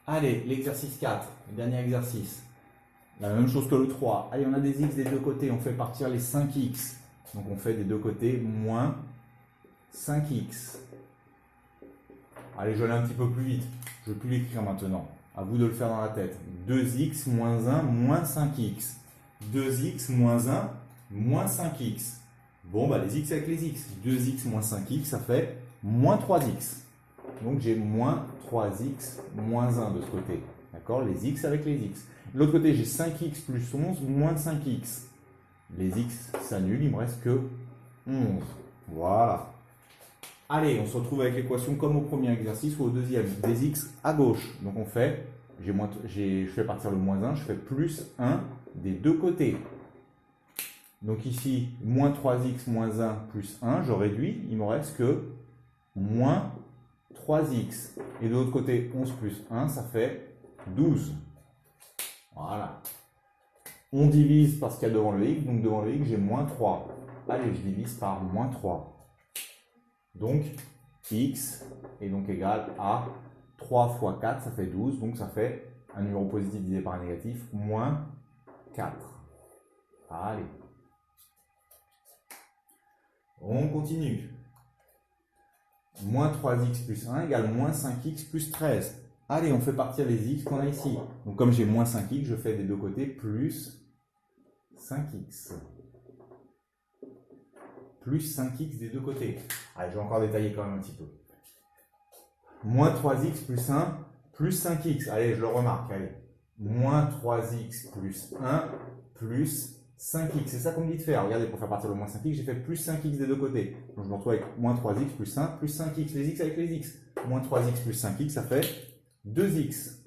Allez, l'exercice 4, le dernier exercice. La même chose que le 3. Allez, on a des x des deux côtés, on fait partir les 5x. Donc on fait des deux côtés moins 5x. Allez, je vais aller un petit peu plus vite. Je ne vais plus l'écrire maintenant. À vous de le faire dans la tête. 2x moins 1 moins 5x. 2x moins 1 moins 5x. Bon, bah les x avec les x. 2x moins 5x, ça fait moins 3x. Donc j'ai moins 3x moins 1 de ce côté. D'accord? Les x avec les x. De l'autre côté, j'ai 5x plus 11 moins 5x. Les x s'annulent, il me reste que 11. Voilà. Allez, on se retrouve avec l'équation comme au premier exercice ou au deuxième. Des x à gauche. Donc on fait, je fais partir le moins 1, je fais plus 1 des deux côtés. Donc ici, moins 3x moins 1 plus 1, je réduis, il me reste que moins 3x. Et de l'autre côté, 11 plus 1, ça fait 12. Voilà. On divise par ce qu'il y a devant le x, donc devant le x, j'ai moins 3. Allez, je divise par moins 3. Donc, x est donc égal à 3 fois 4, ça fait 12. Donc, ça fait un numéro positif divisé par un négatif, moins 4. Allez. On continue. Moins 3x plus 1 égale moins 5x plus 13. Allez, on fait partir les x qu'on a ici. Donc, comme j'ai moins 5x, je fais des deux côtés plus 5x. Plus 5x des deux côtés. Allez, je vais encore détailler quand même un petit peu. Moins 3x plus 1 plus 5x. Allez, je le remarque. Allez. Moins 3x plus 1 plus 5x. C'est ça qu'on me dit de faire. Regardez, pour faire partir le moins 5x, j'ai fait plus 5x des deux côtés. Donc je me retrouve avec moins 3x plus 1 plus 5x. Les x avec les x. Moins 3x plus 5x, ça fait 2x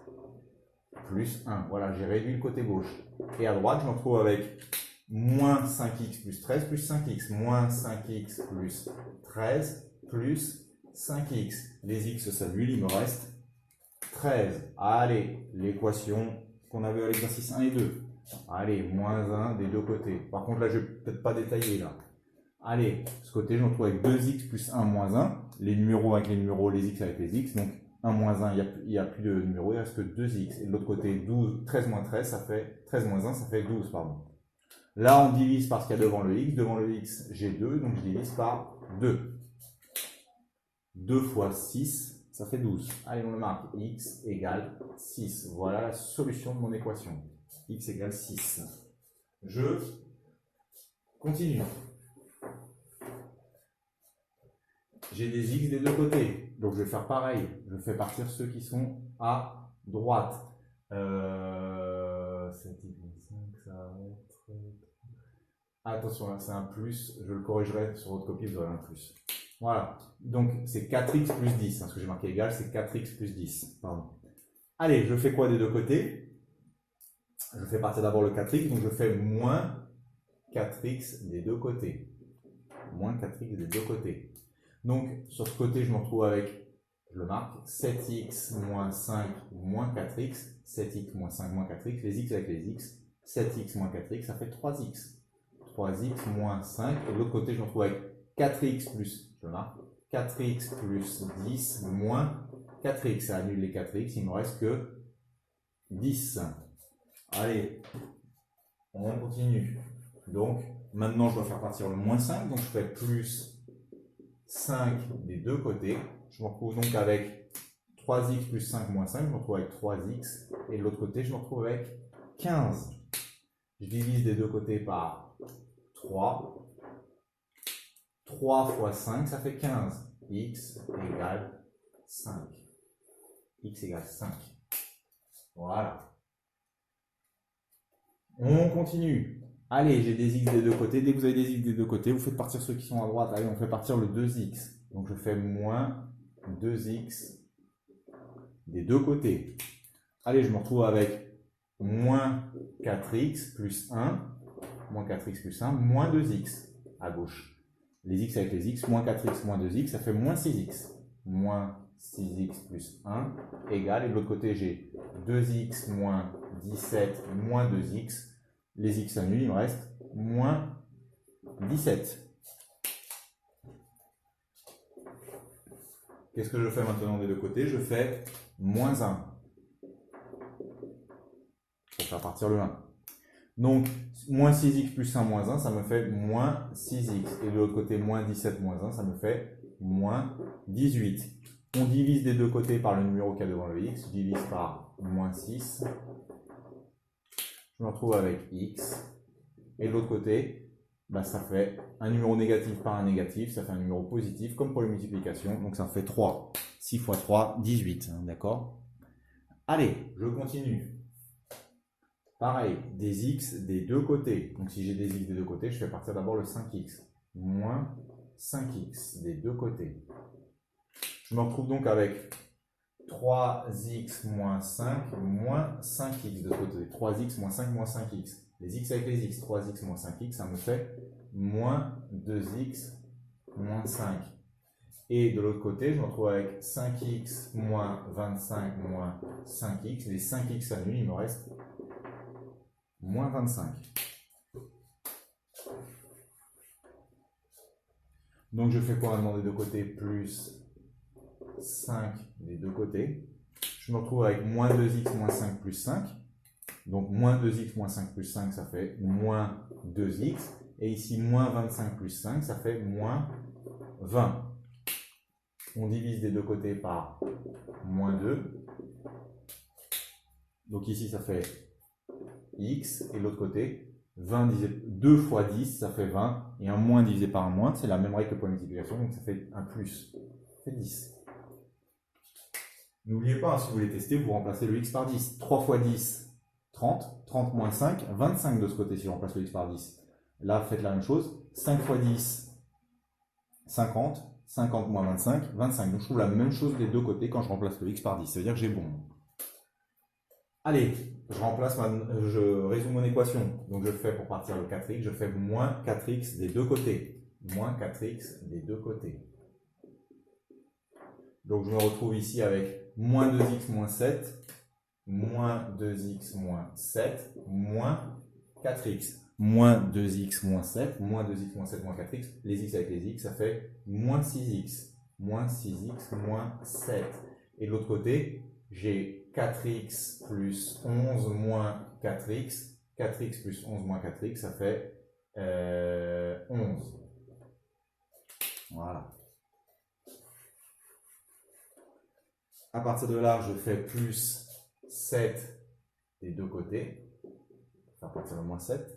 plus 1. Voilà, j'ai réduit le côté gauche. Et à droite, je me retrouve avec moins 5x plus 13 plus 5x. Moins 5x plus 13 plus 5x. Les x s'annulent, il me reste 13. Allez, l'équation qu'on avait à l'exercice 1 et 2. Allez, moins 1 des deux côtés. Par contre, là, je ne vais peut-être pas détailler. Là. Allez, ce côté, je me retrouve avec 2x plus 1 moins 1. Les numéros avec les numéros, les x avec les x. Donc, 1 moins 1, il n'y a plus de numéros, il ne reste que 2x. Et de l'autre côté, 13 moins 13, ça fait 13 moins 1, ça fait 12, pardon. Là, on divise par ce qu'il y a devant le x. Devant le x, j'ai 2, donc je divise par 2. 2 fois 6, ça fait 12. Allez, on le marque. X égale 6. Voilà la solution de mon équation. X égale 6. Je continue. J'ai des x des deux côtés. Donc, je vais faire pareil. Je fais partir ceux qui sont à droite. 7x moins 5, ça va être... Attention, là, c'est un plus. Je le corrigerai sur votre copie, vous aurez un plus. Voilà. Donc, c'est 4x plus 10. Ce que j'ai marqué égal, c'est 4x plus 10. Pardon. Allez, je fais quoi des deux côtés? Je fais partir d'abord le 4x, donc je fais moins 4x des deux côtés. Moins 4x des deux côtés. Donc, sur ce côté, je me retrouve avec, je le marque, 7x moins 5 moins 4x. 7x moins 5 moins 4x. Les x avec les x. 7x moins 4x, ça fait 3x. 3x moins 5. Et de l'autre côté, je me retrouve avec 4x plus, je marque, 4x plus 10 moins 4x. Ça annule les 4x, il ne me reste que 10. Allez, on continue. Donc, maintenant, je dois faire partir le moins 5. Donc, je fais plus 5 des deux côtés. Je me retrouve donc avec 3x plus 5 moins 5. Je me retrouve avec 3x. Et de l'autre côté, je me retrouve avec 15. Je divise des deux côtés par 3. 3 fois 5, ça fait 15. X égale 5. X égale 5. Voilà. On continue. Allez, j'ai des x des deux côtés. Dès que vous avez des x des deux côtés, vous faites partir ceux qui sont à droite. Allez, on fait partir le 2x. Donc je fais moins 2x des deux côtés. Allez, je me retrouve avec moins 4x plus 1. Moins 4x plus 1, moins 2x à gauche. Les x avec les x, moins 4x moins 2x, ça fait moins 6x. Moins 6x plus 1 égale, et de l'autre côté j'ai 2x moins 17 moins 2x. Les x annulent, il me reste moins 17. Qu'est-ce que je fais maintenant des deux côtés? Je fais moins 1. pour faire partir le 1. Donc, moins 6x plus 1 moins 1, ça me fait moins 6x. Et de l'autre côté, moins 17 moins 1, ça me fait moins 18. On divise des deux côtés par le numéro qu'il y a devant le x. Je divise par moins 6. Je me retrouve avec x. Et de l'autre côté, bah, ça fait un numéro négatif par un négatif. Ça fait un numéro positif, comme pour les multiplications. Donc, ça fait 3. 6 fois 3, 18. Hein, d'accord? Allez, je continue. Pareil, des x des deux côtés. Donc si j'ai des x des deux côtés, je fais partir d'abord le 5x. Moins 5x des deux côtés. Je me retrouve donc avec 3x moins 5 moins 5x de ce côté. 3x moins 5 moins 5x. Les x avec les x, 3x moins 5x, ça me fait moins 2x moins 5. Et de l'autre côté, je me retrouve avec 5x moins 25 moins 5x. Les 5x s'annulent, il me reste moins 25. Donc je fais quoi maintenant des deux côtés? Plus 5 des deux côtés. Je me retrouve avec moins 2x moins 5 plus 5. Donc moins 2x moins 5 plus 5, ça fait moins 2x. Et ici, moins 25 plus 5, ça fait moins 20. On divise des deux côtés par moins 2. Donc ici, ça fait x, et de l'autre côté, 20 divisé 2 fois 10, ça fait 20, et un moins divisé par un moins, c'est la même règle que pour la multiplication, donc ça fait un plus, ça fait 10. N'oubliez pas, si vous voulez tester, vous remplacez le x par 10. 3 fois 10, 30, 30 moins 5, 25 de ce côté si je remplace le x par 10. Là, faites la même chose, 5 fois 10, 50, 50 moins 25, 25. Donc je trouve la même chose des deux côtés quand je remplace le x par 10, ça veut dire que j'ai bon. Allez, je résume mon équation. Donc je fais pour partir le 4x, je fais moins 4x des deux côtés. Moins 4x des deux côtés. Donc je me retrouve ici avec moins 2x moins 7, moins 2x moins 7, moins 4x. Moins 2x moins 7, moins 2x moins 7, moins 4x. Les x avec les x, ça fait moins 6x. Moins 6x moins 7. Et de l'autre côté, j'ai 4x plus 11 moins 4x. 4x plus 11 moins 4x, ça fait 11. Voilà. À partir de là, je fais plus 7 des deux côtés. À partir de moins 7.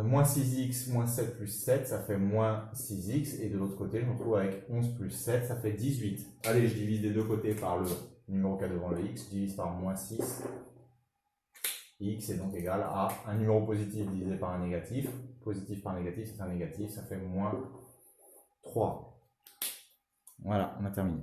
Moins 6x moins 7 plus 7, ça fait moins 6x. Et de l'autre côté, je me retrouve avec 11 plus 7, ça fait 18. Allez, je divise des deux côtés par le numéro qu'il y a devant le x. Je divise par moins 6. X est donc égal à un numéro positif divisé par un négatif. Positif par négatif, c'est un négatif, ça fait moins 3. Voilà, on a terminé.